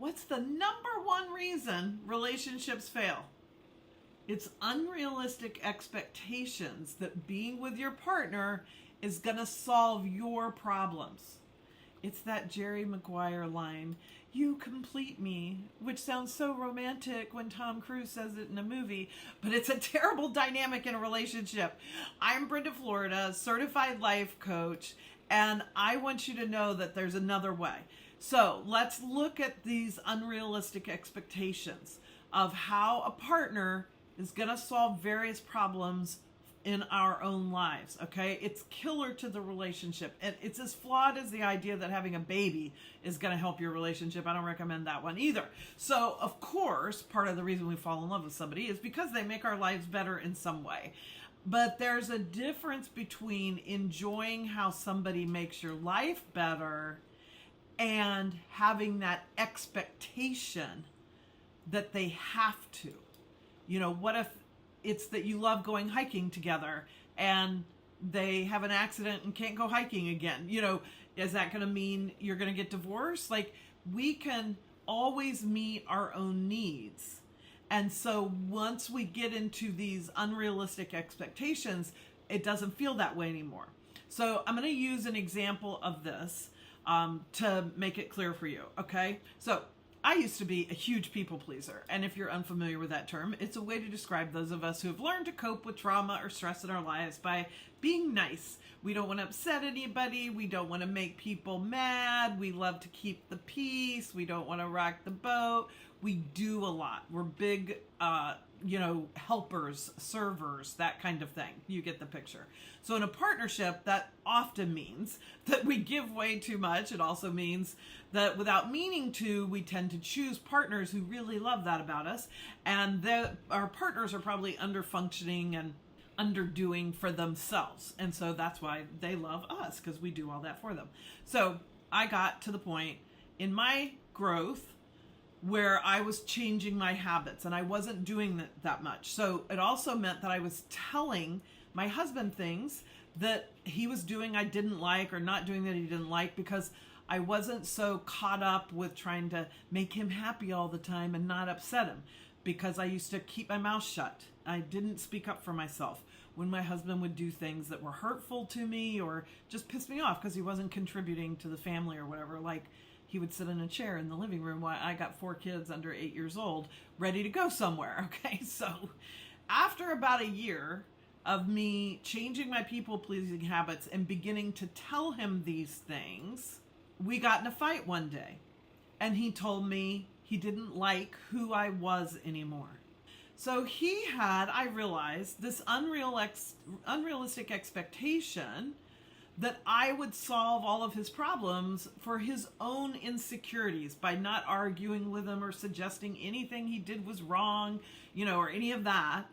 What's the number one reason relationships fail? It's unrealistic expectations that being with your partner is going to solve your problems. It's that Jerry Maguire line, "You complete me," which sounds so romantic when Tom Cruise says it in a movie, but it's a terrible dynamic in a relationship. I'm Brenda Florida, certified life coach, and I want you to know that there's another way. So let's look at these unrealistic expectations of how a partner is going to solve various problems in our own lives, okay? It's killer to the relationship. And it's as flawed as the idea that having a baby is going to help your relationship. I don't recommend that one either. So, of course, part of the reason we fall in love with somebody is because they make our lives better in some way. But there's a difference between enjoying how somebody makes your life better and having that expectation that they have to. You know, what if it's that you love going hiking together and they have an accident and can't go hiking again? You know, is that going to mean you're going to get divorced? Like, we can always meet our own needs. And so once we get into these unrealistic expectations, it doesn't feel that way anymore. So I'm going to use an example of this to make it clear for you, okay? So I used to be a huge people pleaser, and if you're unfamiliar with that term, it's a way to describe those of us who have learned to cope with trauma or stress in our lives by being nice. We don't want to upset anybody. We don't want to make people mad. We love to keep the peace. We don't want to rock the boat. We do a lot. We're big, helpers, servers, that kind of thing. You get the picture. So in a partnership, that often means that we give way too much. It also means that without meaning to, we tend to choose partners who really love that about us. And our partners are probably underfunctioning and underdoing for themselves. And so that's why they love us, because we do all that for them. So I got to the point in my growth where I was changing my habits and I wasn't doing that much. So it also meant that I was telling my husband things that he was doing I didn't like, or not doing that he didn't like, because I wasn't so caught up with trying to make him happy all the time and not upset him, because I used to keep my mouth shut. I didn't speak up for myself when my husband would do things that were hurtful to me or just pissed me off because he wasn't contributing to the family or whatever. Like, he would sit in a chair in the living room while I got 4 kids under 8 years old ready to go somewhere. Okay, so after about a year of me changing my people-pleasing habits and beginning to tell him these things, we got in a fight one day. And he told me he didn't like who I was anymore. So he had, I realized, this unrealistic expectation that I would solve all of his problems for his own insecurities by not arguing with him or suggesting anything he did was wrong, or any of that.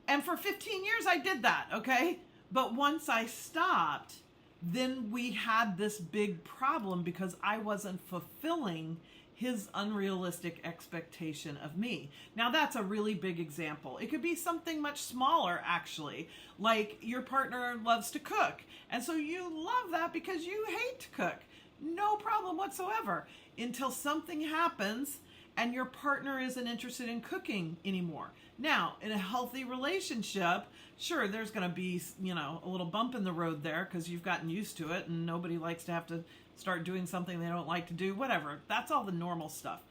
And for 15 years I did that, okay? But once I stopped, then we had this big problem because I wasn't fulfilling his unrealistic expectation of me. Now that's a really big example. It could be something much smaller, actually, like your partner loves to cook, and so you love that because you hate to cook. No problem whatsoever, until something happens and your partner isn't interested in cooking anymore. Now, in a healthy relationship, sure, there's going to be, a little bump in the road there because you've gotten used to it, and nobody likes to have to start doing something they don't like to do, whatever. That's all the normal stuff.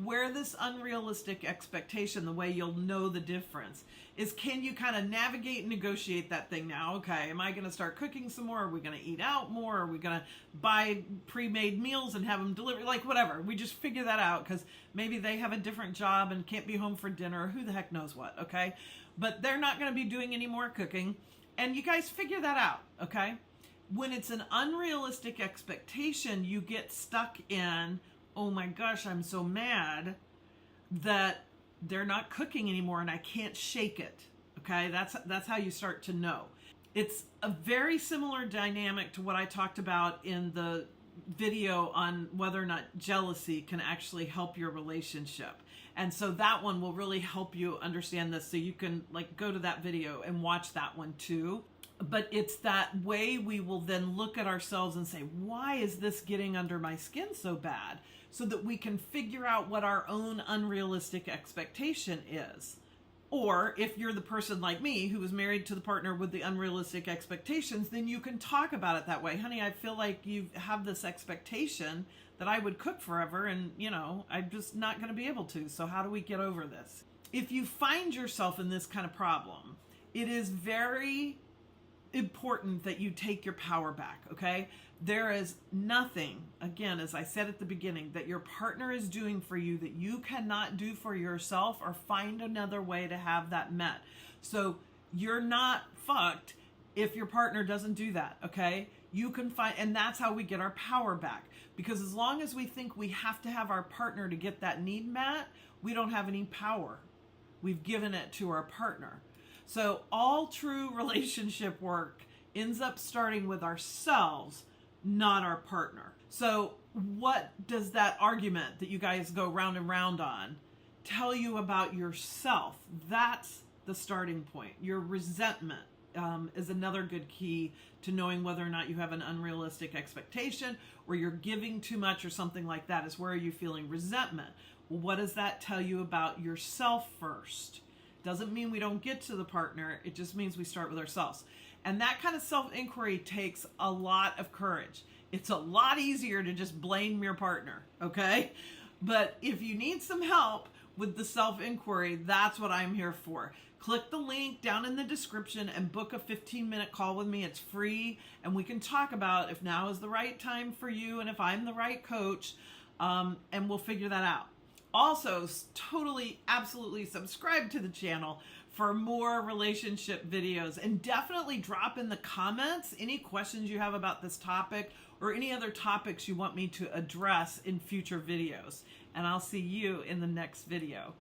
Where this unrealistic expectation, the way you'll know the difference, is can you kind of navigate and negotiate that thing now? Okay, am I going to start cooking some more? Are we going to eat out more? Are we going to buy pre-made meals and have them delivered? Like, whatever. We just figure that out because maybe they have a different job and can't be home for dinner. Who the heck knows what, okay? But they're not going to be doing any more cooking. And you guys figure that out, okay? When it's an unrealistic expectation, you get stuck in, oh my gosh, I'm so mad that they're not cooking anymore and I can't shake it. Okay, that's how you start to know. It's a very similar dynamic to what I talked about in the video on whether or not jealousy can actually help your relationship. And so that one will really help you understand this. So you can go to that video and watch that one too. But it's that way we will then look at ourselves and say, why is this getting under my skin so bad? So that we can figure out what our own unrealistic expectation is. Or if you're the person like me who was married to the partner with the unrealistic expectations, then you can talk about it that way. Honey, I feel like you have this expectation that I would cook forever and, I'm just not going to be able to. So how do we get over this? If you find yourself in this kind of problem, it is very important that you take your power back, okay? There is nothing, again, as I said at the beginning, that your partner is doing for you that you cannot do for yourself or find another way to have that met. So you're not fucked if your partner doesn't do that, okay? You can find, and that's how we get our power back. Because as long as we think we have to have our partner to get that need met, we don't have any power. We've given it to our partner. So all true relationship work ends up starting with ourselves, not our partner. So what does that argument that you guys go round and round on tell you about yourself? That's the starting point. Your resentment is another good key to knowing whether or not you have an unrealistic expectation or you're giving too much or something like that. Is where are you feeling resentment? Well, what does that tell you about yourself first? Doesn't mean we don't get to the partner. It just means we start with ourselves. And that kind of self-inquiry takes a lot of courage. It's a lot easier to just blame your partner, okay? But if you need some help with the self-inquiry, that's what I'm here for. Click the link down in the description and book a 15-minute call with me. It's free, and we can talk about if now is the right time for you and if I'm the right coach, and we'll figure that out. Also, totally, absolutely subscribe to the channel for more relationship videos, and definitely drop in the comments any questions you have about this topic or any other topics you want me to address in future videos. And I'll see you in the next video.